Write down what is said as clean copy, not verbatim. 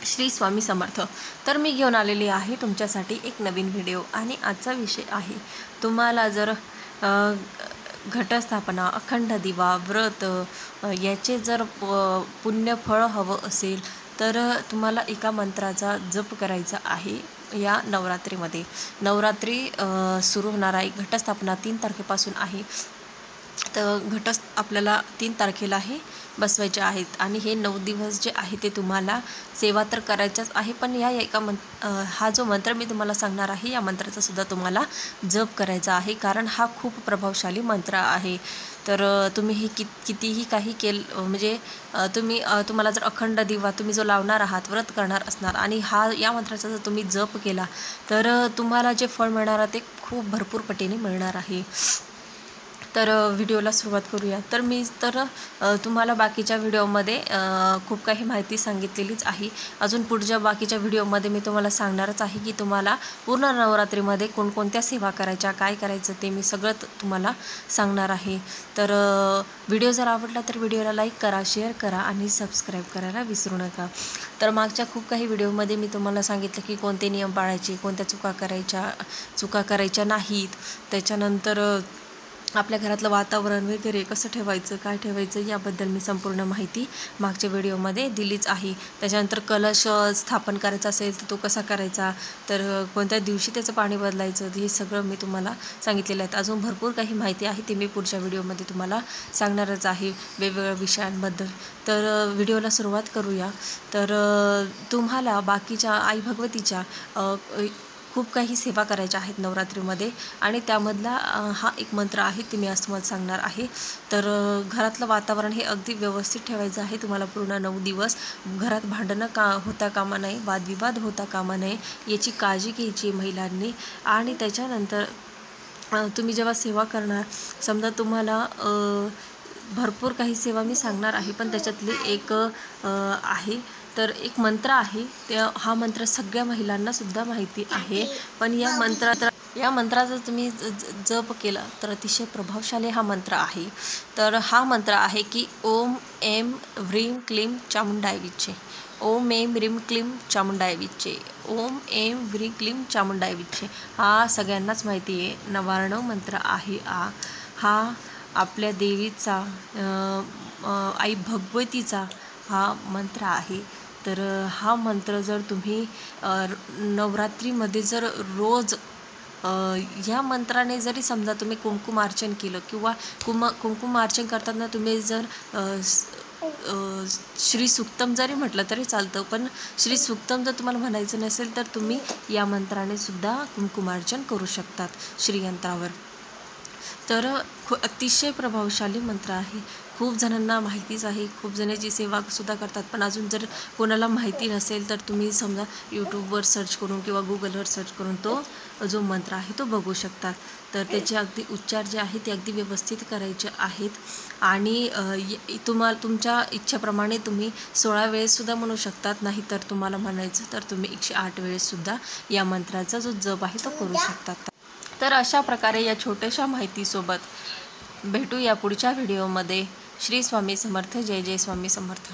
श्री स्वामी समर्थ। तर मी घेऊन आलेली आहे तुमच्यासाठी एक नवीन व्हिडिओ आणि आजचा विषय आहे, तुम्हाला जर घटस्थापना, अखंड दिवा, व्रत याचे जर पुण्यफळ हवं असेल तर तुम्हाला एका मंत्राचा जप करायचा आहे। या नवरात्रीमध्ये नवरात्री सुरू होणार आहे। घटस्थापना 3 तारखेपासून आहे। तर घटच आपल्याला 3 तारखेला हे बसवायचे आहेत आणि हे 9 दिवस जे आहे ते तुम्हाला सेवा तर करायच्याच आहे, पण या एका हा जो मंत्र मी तुम्हाला सांगणार आहे या मंत्राचा सुद्धा तुम्हाला जप करायचा आहे, कारण हा खूप प्रभावशाली मंत्र आहे। तर तुम्ही हे कितीही काही म्हणजे तुम्हाला जर अखंड दिवा तुम्ही जो लावणार आहात, व्रत करणार असणार आणि या मंत्राचा जर तुम्ही जप केला तर तुम्हाला जे फळ मिळणार ते खूप भरपूर पटीने मिळणार आहे। तर व्हिडिओला सुरुवात करूया। तर मी तुम्हाला बाकीच्या व्हिडिओमध्ये खूप काही माहिती सांगितलेलीच आहे। अजून पुढच्या बाकीच्या व्हिडिओमध्ये मी तुम्हाला सांगणारच आहे की तुम्हाला पूर्ण नवरात्रीमध्ये कोणकोणत्या सेवा करायच्या, काय करायचं ते मी सगळं तुम्हाला सांगणार आहे। तर व्हिडिओ जर आवडला तर व्हिडिओला लाईक करा, शेअर करा आणि सबस्क्राईब करायला विसरू नका। तर मागच्या खूप काही व्हिडिओमध्ये मी तुम्हाला सांगितलं की कोणते नियम पाळायचे, कोणत्या चुका करायच्या नाहीत, त्याच्यानंतर आपल्या घरातलं वातावरण वगैरे कसं ठेवायचं, काय ठेवायचं याबद्दल मी संपूर्ण माहिती मागच्या व्हिडिओमध्ये दिलीच आहे। त्याच्यानंतर कलश स्थापन करायचा असेल तर तो कसा करायचा, तर कोणत्या दिवशी त्याचं पाणी बदलायचं, हे सगळं मी तुम्हाला सांगितलेलं आहे। अजून भरपूर काही माहिती आहे ती मी पुढच्या व्हिडिओमध्ये तुम्हाला सांगणारच आहे वेगवेगळ्या विषयांबद्दल। तर व्हिडिओला सुरुवात करूया। तर तुम्हाला बाकीच्या आई भगवतीच्या खूप काही सेवा करायच्या आहेत नवरात्रीमध्ये आणि त्यामधला हा एक मंत्र आहे ते मी आज तुम्हाला सांगणार आहे। तर घरातलं वातावरण हे अगदी व्यवस्थित ठेवायचं आहे तुम्हाला। पूर्ण 9 दिवस घरात भांडणं होता कामा नये, वादविवाद होता कामा नये, याची काळजी घ्यायची महिलांनी। आणि त्याच्यानंतर तुम्ही जेव्हा सेवा करणार, समजा तुम्हाला भरपूर काही सेवा मी सांगणार आहे, पण त्याच्यातली एक आहे, तर एक मंत्र आहे हा मंत्र सगळ्या महिलांना सुद्धा माहिती आहे, पण या मंत्राचा तुम्ही जप केला तर अतिशय प्रभावशाली हा मंत्र आहे। तर हा मंत्र आहे की ओम ऐं ह्रीं क्लीं चामुंडाय विच्चे, ओम ऐं ह्रीं क्लीं चामुंडाय विच्चे, ओम ऐं ह्रीं क्लीं चामुंडाय विच्चे। हा सगळ्यांनाच माहिती आहे, नवार्ण मंत्र आहे हा आपल्या देवीचा, आई भगवतीचा हा मंत्र आहे। तर हा मंत्र जर तुम्ही नवरात्रीमध्ये जर रोज या मंत्राने जरी समजा तुम्ही कुंकुमार्चन केलं किंवा कुंकुमार्चन करताना तुम्ही जर श्री सुक्तम जरी म्हटलं तरी चालतं, पण श्री सुक्तम जर तुम्हाला म्हणायचं नसेल तर तुम्ही या मंत्राने सुद्धा कुंकुमार्चन करू शकतात श्रीयंत्रावर। तर अतिशय प्रभावशाली मंत्र आहे, खूप जणांना माहितीच आहे, खूप जणांची सेवा सुद्धा करतात, पण अजून जर कोणाला माहिती नसेल तर तुम्ही समजा यूट्यूबवर सर्च करून किंवा गुगलवर सर्च करून तो जो मंत्र आहे तो बघू शकतात। तर त्याचे अगदी उच्चार जे आहेत ते अगदी व्यवस्थित करायचे आहेत आणि तुमच्या इच्छेप्रमाणे तुम्ही 16 वेळेससुद्धा म्हणू शकतात, नाही तर तुम्हाला म्हणायचं तर तुम्ही 108 वेळेससुद्धा या मंत्राचा जो जप आहे तो करू शकतात। तर अशा प्रकारे या छोट्याशा माहितीसोबत भेटू या पुढच्या व्हिडिओमध्ये। श्री स्वामी समर्थ, जय जय स्वामी समर्थ।